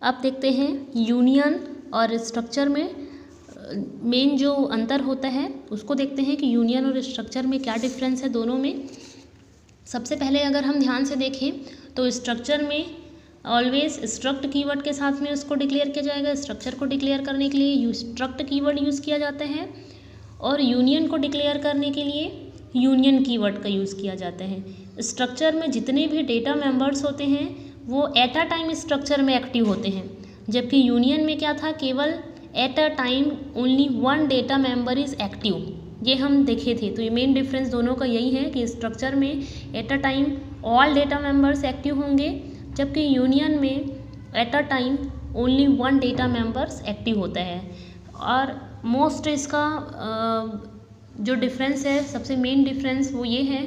अब देखते हैं यूनियन और स्ट्रक्चर में मेन जो अंतर होता है उसको देखते हैं कि यूनियन और स्ट्रक्चर में क्या डिफरेंस है दोनों में। सबसे पहले अगर हम ध्यान से देखें तो स्ट्रक्चर में ऑलवेज स्ट्रक्ट कीवर्ड के साथ में उसको डिक्लेयर किया जाएगा। स्ट्रक्चर को डिक्लेयर करने के लिए स्ट्रक्ट कीवर्ड यूज़ किया जाता है और यूनियन को डिक्लेयर करने के लिए यूनियन कीवर्ड का यूज़ किया जाता है। स्ट्रक्चर में जितने भी डेटा मेंबर्स होते हैं वो एट अ टाइम स्ट्रक्चर में एक्टिव होते हैं, जबकि यूनियन में क्या था, केवल at a time only one data member is active. ये हम देखे थे। तो ये मेन डिफरेंस दोनों का यही है कि स्ट्रक्चर में at a time all data members active होंगे, जबकि यूनियन में at a time only one data members active होता है। और मोस्ट इसका जो डिफरेंस है, सबसे मेन डिफरेंस वो ये है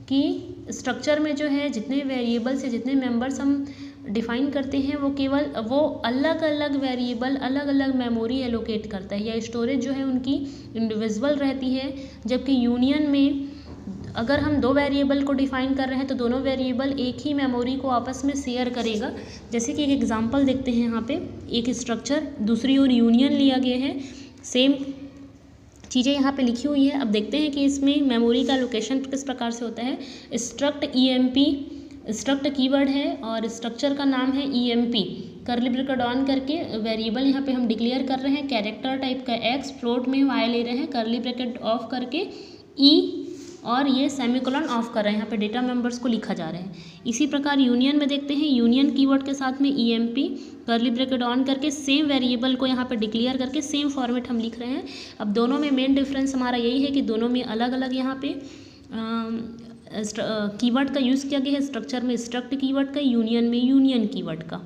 कि स्ट्रक्चर में जो है जितने वेरिएबल्स या जितने मेंबर्स हम डिफाइन करते हैं वो अलग अलग वेरिएबल अलग अलग मेमोरी एलोकेट करता है या स्टोरेज जो है उनकी इंडिविजुअल रहती है। जबकि यूनियन में अगर हम दो वेरिएबल को डिफाइन कर रहे हैं तो दोनों वेरिएबल एक ही मेमोरी को आपस में शेयर करेगा। जैसे कि एक एग्जांपल देखते हैं, यहाँ पे एक स्ट्रक्चर दूसरी ओर यूनियन लिया गया है, सेम चीज़ें यहाँ पे लिखी हुई है। अब देखते हैं कि इसमें मेमोरी का लोकेशन किस प्रकार से होता है। स्ट्रक्ट EMP स्ट्रक्ट कीवर्ड है और स्ट्रक्चर का नाम है EMP। कर्ली ब्रैकेट ऑन करके वेरिएबल यहाँ पे हम डिक्लेयर कर रहे हैं, कैरेक्टर टाइप का X, फ्लोट में Y ले रहे हैं, कर्ली ब्रैकेट ऑफ करके E और ये सेमीकोलन ऑफ कर रहे हैं, यहाँ पे डेटा मेंबर्स को लिखा जा रहा है। इसी प्रकार यूनियन में देखते हैं, यूनियन कीवर्ड के साथ में EMP कर्ली ब्रैकेट ऑन करके सेम वेरिएबल को यहाँ पे डिक्लेयर करके सेम फॉर्मेट हम लिख रहे हैं। अब दोनों में मेन डिफरेंस हमारा यही है कि दोनों में अलग अलग यहाँ पे कीवर्ड का यूज़ किया गया है। स्ट्रक्चर में स्ट्रक्ट कीवर्ड का, यूनियन में यूनियन कीवर्ड का।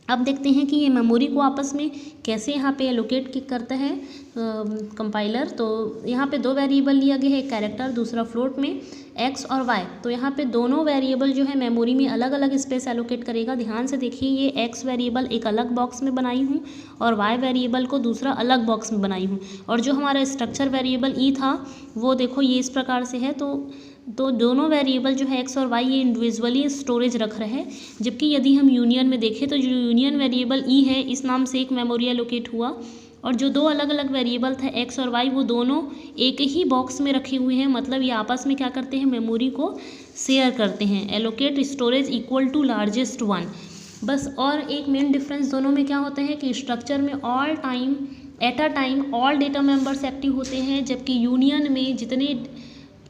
अब देखते हैं कि ये मेमोरी को आपस में कैसे यहाँ पे एलोकेट करता है कंपाइलर। तो यहाँ पे दो वेरिएबल लिया गया है, एक कैरेक्टर दूसरा फ्लोट में X और Y। तो यहाँ पे दोनों वेरिएबल जो है मेमोरी में अलग अलग स्पेस एलोकेट करेगा। ध्यान से देखिए, ये X वेरिएबल एक अलग बॉक्स में बनाई हूँ और Y वेरिएबल को दूसरा अलग बॉक्स में बनाई हूँ। और जो हमारा स्ट्रक्चर वेरिएबल E था वो देखो ये इस प्रकार से है। तो दोनों वेरिएबल जो है X और Y ये इंडिविजुअली स्टोरेज रख रहे हैं। जबकि यदि हम यूनियन में देखें तो जो यूनियन वेरिएबल E है इस नाम से एक मेमोरी एलोकेट हुआ और जो दो अलग अलग वेरिएबल थे X और Y वो दोनों एक ही बॉक्स में रखे हुए हैं। मतलब ये आपस में क्या करते हैं, मेमोरी को शेयर करते हैं। Allocate storage equal to largest one. बस और एक मेन डिफरेंस दोनों में क्या होता है कि स्ट्रक्चर में all time at a time all data members active होते हैं, जबकि यूनियन में जितने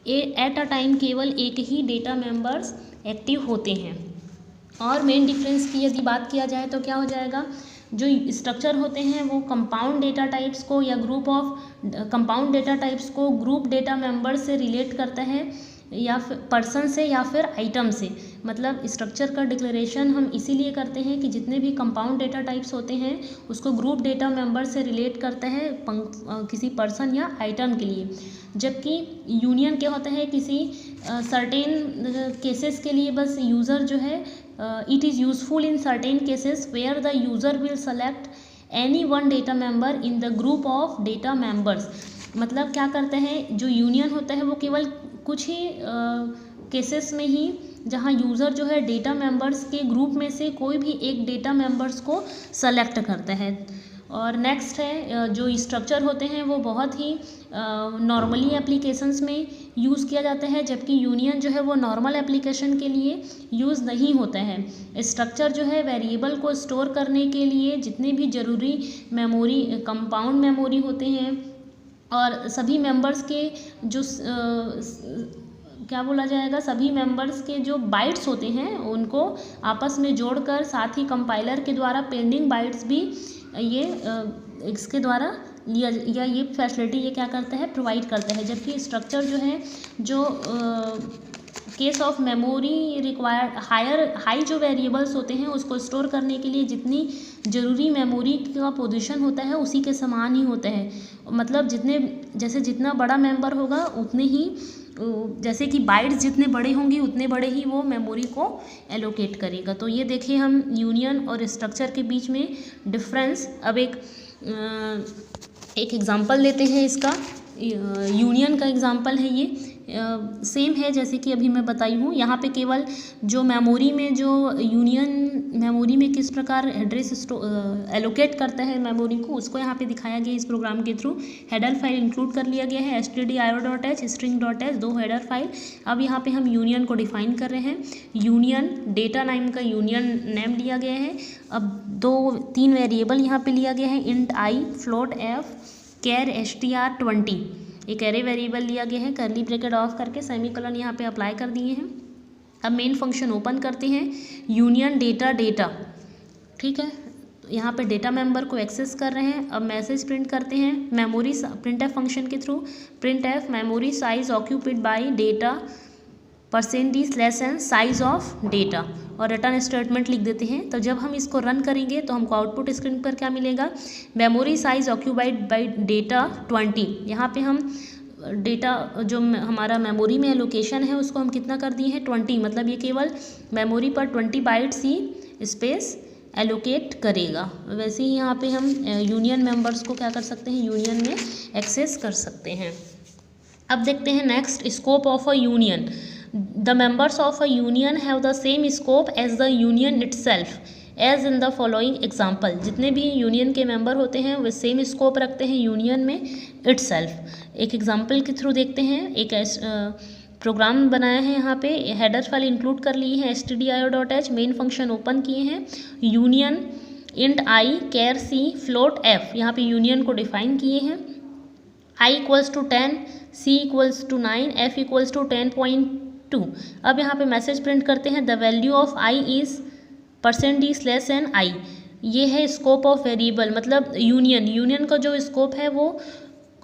एट अ टाइम केवल एक ही डेटा मेंबर्स एक्टिव होते हैं। और मेन डिफरेंस की यदि बात किया जाए तो क्या हो जाएगा, जो स्ट्रक्चर होते हैं वो कंपाउंड डेटा टाइप्स को या group of compound data types को ग्रुप डेटा मेंबर्स से रिलेट करता है या फिर पर्सन से या फिर आइटम से। मतलब स्ट्रक्चर का डिक्लेरेशन हम इसीलिए करते हैं कि जितने भी कंपाउंड डेटा टाइप्स होते हैं उसको ग्रुप डेटा मेंबर से रिलेट करता है किसी पर्सन या आइटम के लिए। जबकि यूनियन क्या होता है, किसी सर्टेन केसेस के लिए बस यूज़र जो है it is useful in certain cases where the user will select any one data member in the group of data members. मतलब क्या करते हैं, जो यूनियन होता है वो केवल कुछ ही केसेस में ही जहाँ यूज़र जो है डेटा मेंबर्स के ग्रुप में से कोई भी एक डेटा मेंबर्स को सेलेक्ट करता है। और नेक्स्ट है, जो स्ट्रक्चर होते हैं वो बहुत ही नॉर्मली एप्लीकेशंस में यूज़ किया जाता है, जबकि यूनियन जो है वो नॉर्मल एप्लीकेशन के लिए यूज़ नहीं होता है। स्ट्रक्चर जो है वेरिएबल को स्टोर करने के लिए जितने भी ज़रूरी मेमोरी कंपाउंड मेमोरी होते हैं और सभी मेंबर्स के जो क्या बोला जाएगा, सभी मेंबर्स के जो बाइट्स होते हैं उनको आपस में जोड़कर साथ ही कंपाइलर के द्वारा पेंडिंग बाइट्स भी ये इसके द्वारा लिया या ये फैसिलिटी ये क्या करता है, प्रोवाइड करता है। जबकि स्ट्रक्चर जो है जो case of memory required high जो वेरिएबल्स होते हैं उसको स्टोर करने के लिए जितनी ज़रूरी मेमोरी का पोजीशन होता है उसी के समान ही होता है। मतलब जितना बड़ा मेंबर होगा उतने ही जैसे कि बाइट्स जितने बड़े होंगे उतने बड़े ही वो मेमोरी को एलोकेट करेगा। तो ये देखिए हम यूनियन और स्ट्रक्चर के बीच में डिफरेंस। अब एक एग्जांपल लेते हैं इसका। यूनियन का एग्जांपल है ये। सेम है जैसे कि अभी मैं बताई हूँ। यहाँ पे केवल जो मेमोरी में जो यूनियन मेमोरी में किस प्रकार एड्रेस एलोकेट करता है मेमोरी को, उसको यहाँ पे दिखाया गया इस प्रोग्राम के थ्रू। हेडर फाइल इंक्लूड कर लिया गया है stdio.h string.h, 2 हेडर फाइल। अब यहाँ पे हम यूनियन को डिफाइन कर रहे हैं। यूनियन डेटा नाम का यूनियन नेम लिया गया है। अब 3 वेरिएबल यहाँ पे लिया गया है, इंट आई, फ्लोट एफ, कैर str20, एक एरे वेरिएबल लिया गया है। करली ब्रैकेट ऑफ करके सेमीकोलन यहाँ पे अप्लाई कर दिए हैं। अब मेन फंक्शन ओपन करते हैं, यूनियन डेटा, ठीक है। यहाँ पे डेटा मेंबर को एक्सेस कर रहे हैं। अब मैसेज प्रिंट करते हैं मेमोरी प्रिंट एफ फंक्शन के through. Print f memory size occupied by data %d/n size of data, और रिटर्न स्टेटमेंट लिख देते हैं। तो जब हम इसको रन करेंगे तो हमको आउटपुट स्क्रीन पर क्या मिलेगा, memory size occupied by data 20। यहाँ पे हम डेटा जो हमारा मेमोरी में लोकेशन है उसको हम कितना कर दिए हैं, 20, मतलब ये केवल मेमोरी पर 20 बाइट्स ही स्पेस एलोकेट करेगा। वैसे ही यहाँ पे हम यूनियन मेंबर्स को क्या कर सकते हैं, यूनियन में एक्सेस कर सकते हैं। अब देखते हैं next, scope of a union. The members of a union have the same scope as the union itself, as in the following example। जितने भी यूनियन के मेंबर होते हैं वे सेम स्कोप रखते हैं यूनियन में itself। एक एग्जाम्पल के थ्रू देखते हैं। एक प्रोग्राम बनाया है, यहाँ पे हेडर फाइल इंक्लूड कर ली है stdio.h, मेन फंक्शन ओपन किए हैं, यूनियन इंट आई, कैर सी, फ्लोट एफ, यहाँ पे यूनियन को डिफाइन किए हैं। i = 10, c = 9, f = 10.2। अब यहाँ पे मैसेज प्रिंट करते हैं, the value of i is %d/n i। ये है स्कोप ऑफ वेरिएबल, मतलब यूनियन का जो स्कोप है वो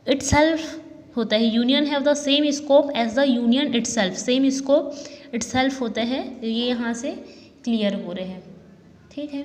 इटसेल्फ होता है। Union have the same scope as the union itself, same scope itself होता है। ये यहाँ से क्लियर हो रहे हैं, ठीक है।